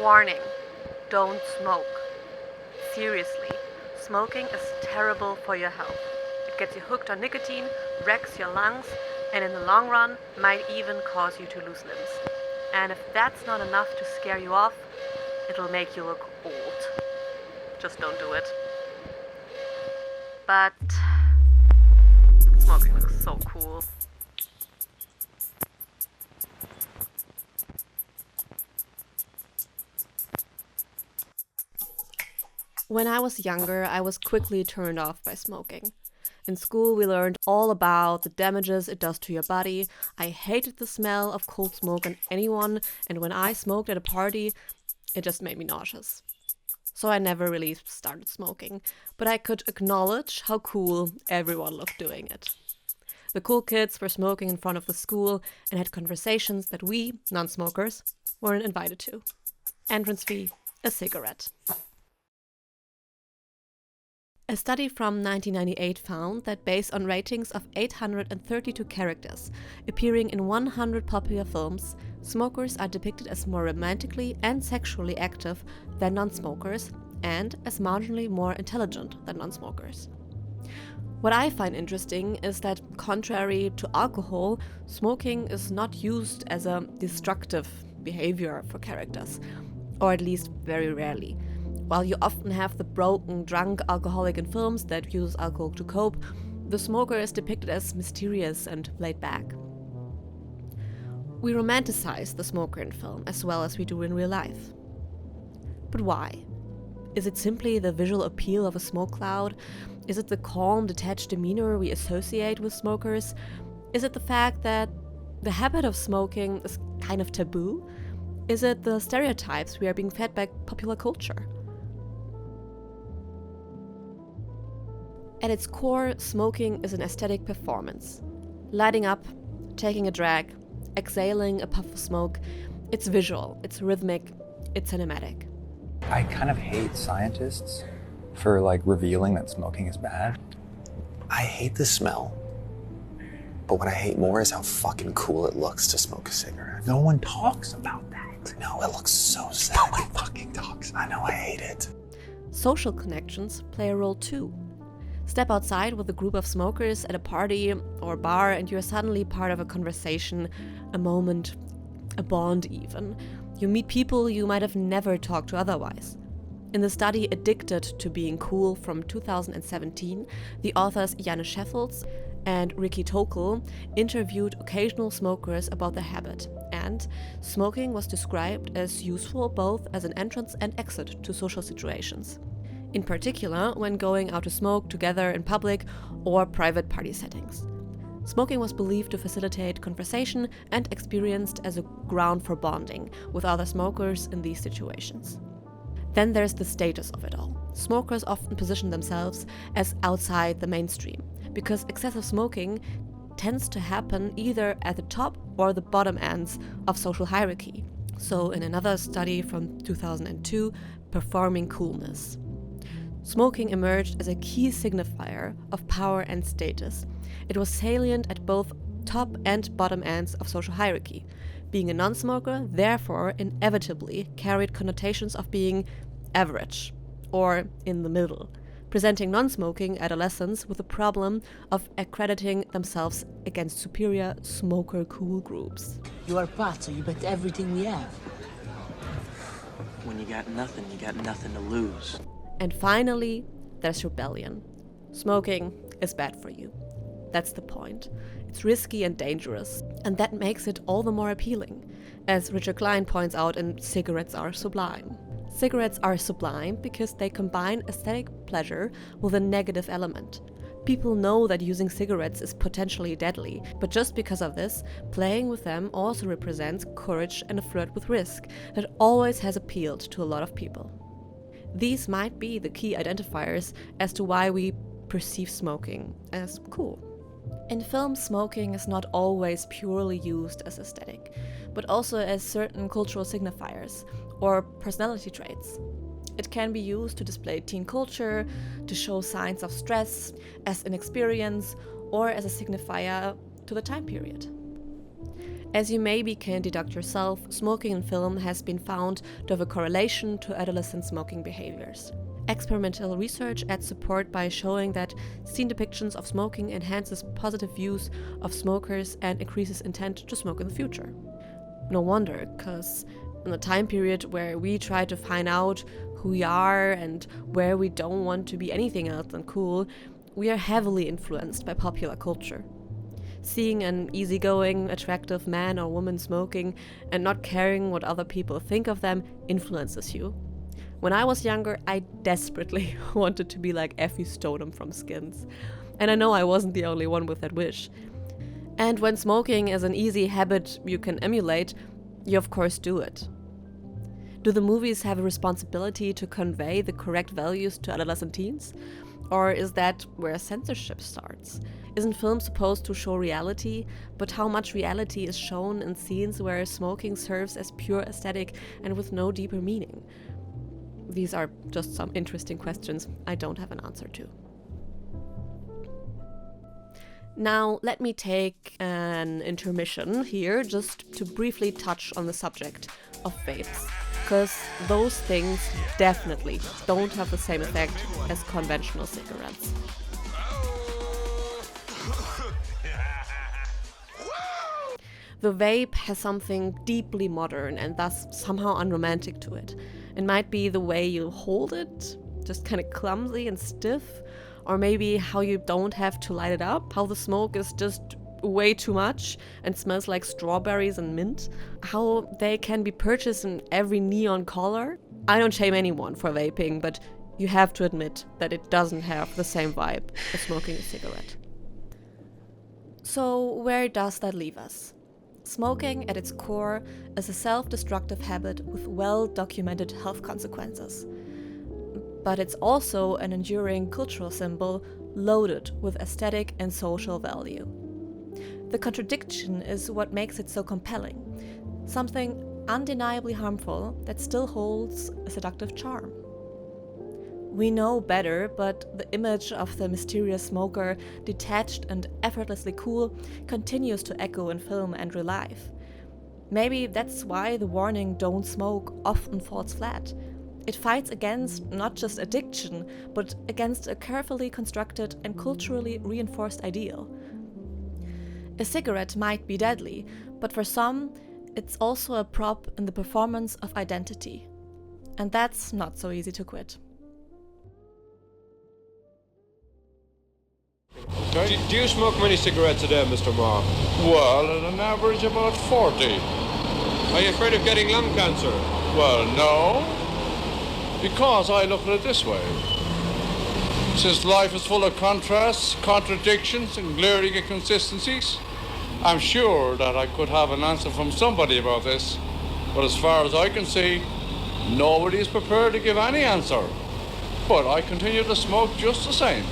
Warning, don't smoke. Seriously, smoking is terrible for your health. It gets you hooked on nicotine, wrecks your lungs, and in the long run might even cause you to lose limbs. And if that's not enough to scare you off, it'll make you look old. Just don't do it. But smoking looks so cool. When I was younger, I was quickly turned off by smoking. In school, we learned all about the damages it does to your body. I hated the smell of cold smoke on anyone, and when I smoked at a party, it just made me nauseous. So I never really started smoking, but I could acknowledge how cool everyone looked doing it. The cool kids were smoking in front of the school and had conversations that we, non-smokers, weren't invited to. Entrance fee, a cigarette. A study from 1998 found that based on ratings of 832 characters appearing in 100 popular films, smokers are depicted as more romantically and sexually active than non-smokers and as marginally more intelligent than non-smokers. What I find interesting is that, contrary to alcohol, smoking is not used as a destructive behavior for characters, or at least very rarely. While you often have the broken, drunk alcoholic in films that use alcohol to cope, the smoker is depicted as mysterious and laid back. We romanticize the smoker in film as well as we do in real life. But why? Is it simply the visual appeal of a smoke cloud? Is it the calm, detached demeanor we associate with smokers? Is it the fact that the habit of smoking is kind of taboo? Is it the stereotypes we are being fed by popular culture? At its core, smoking is an aesthetic performance. Lighting up, taking a drag, exhaling a puff of smoke, it's visual, it's rhythmic, it's cinematic. I kind of hate scientists for revealing that smoking is bad. I hate the smell, but what I hate more is how fucking cool it looks to smoke a cigarette. No one talks about that. No, it looks so sad. No one fucking talks. I know, I hate it. Social connections play a role too. Step outside with a group of smokers at a party or bar and you're suddenly part of a conversation, a moment, a bond even. You meet people you might have never talked to otherwise. In the study Addicted to Being Cool from 2017, the authors Scheffels and Tokle interviewed occasional smokers about their habit, and smoking was described as useful both as an entrance and exit to social situations. In particular, when going out to smoke together in public or private party settings. Smoking was believed to facilitate conversation and experienced as a ground for bonding with other smokers in these situations. Then there's the status of it all. Smokers often position themselves as outside the mainstream, because excessive smoking tends to happen either at the top or the bottom ends of social hierarchy. So in another study from 2002, Performing Coolness. Smoking emerged as a key signifier of power and status. It was salient at both top and bottom ends of social hierarchy. Being a non-smoker, therefore, inevitably carried connotations of being average, or in the middle, presenting non-smoking adolescents with the problem of accrediting themselves against superior smoker-cool groups. You are part, so you bet everything we have. When you got nothing to lose. And finally, there's rebellion. Smoking is bad for you. That's the point. It's risky and dangerous, and that makes it all the more appealing. As Richard Klein points out in Cigarettes Are Sublime. Cigarettes are sublime because they combine aesthetic pleasure with a negative element. People know that using cigarettes is potentially deadly, but just because of this, playing with them also represents courage and a flirt with risk that always has appealed to a lot of people. These might be the key identifiers as to why we perceive smoking as cool. In film, smoking is not always purely used as aesthetic, but also as certain cultural signifiers or personality traits. It can be used to display teen culture, to show signs of stress, as an experience, or as a signifier to the time period. As you maybe can deduct yourself, smoking in film has been found to have a correlation to adolescent smoking behaviors. Experimental research adds support by showing that scene depictions of smoking enhances positive views of smokers and increases intent to smoke in the future. No wonder, because in the time period where we try to find out who we are and where we don't want to be anything else than cool, we are heavily influenced by popular culture. Seeing an easygoing, attractive man or woman smoking and not caring what other people think of them influences you. When I was younger, I desperately wanted to be like Effie Stoneham from Skins. And I know I wasn't the only one with that wish. And when smoking is an easy habit you can emulate, you of course do it. Do the movies have a responsibility to convey the correct values to adolescent teens? Or is that where censorship starts? Isn't film supposed to show reality? But how much reality is shown in scenes where smoking serves as pure aesthetic and with no deeper meaning? These are just some interesting questions I don't have an answer to. Now, let me take an intermission here just to briefly touch on the subject of vapes, because those things definitely don't have the same effect as conventional cigarettes. The vape has something deeply modern and thus somehow unromantic to it. It might be the way you hold it, just kind of clumsy and stiff, or maybe how you don't have to light it up, how the smoke is just way too much and smells like strawberries and mint, how they can be purchased in every neon color. I don't shame anyone for vaping, but you have to admit that it doesn't have the same vibe as smoking a cigarette. So where does that leave us? Smoking at its core is a self-destructive habit with well-documented health consequences. But it's also an enduring cultural symbol loaded with aesthetic and social value. The contradiction is what makes it so compelling, something undeniably harmful that still holds a seductive charm. We know better, but the image of the mysterious smoker, detached and effortlessly cool, continues to echo in film and real life. Maybe that's why the warning "don't smoke" often falls flat. It fights against not just addiction, but against a carefully constructed and culturally reinforced ideal. A cigarette might be deadly, but for some, it's also a prop in the performance of identity. And that's not so easy to quit. Okay. Do you smoke many cigarettes a day, Mr. Moore? Well, at an average about 40. Are you afraid of getting lung cancer? Well, no. Because I look at it this way. Since life is full of contrasts, contradictions, and glaring inconsistencies, I'm sure that I could have an answer from somebody about this. But as far as I can see, nobody is prepared to give any answer. But I continue to smoke just the same.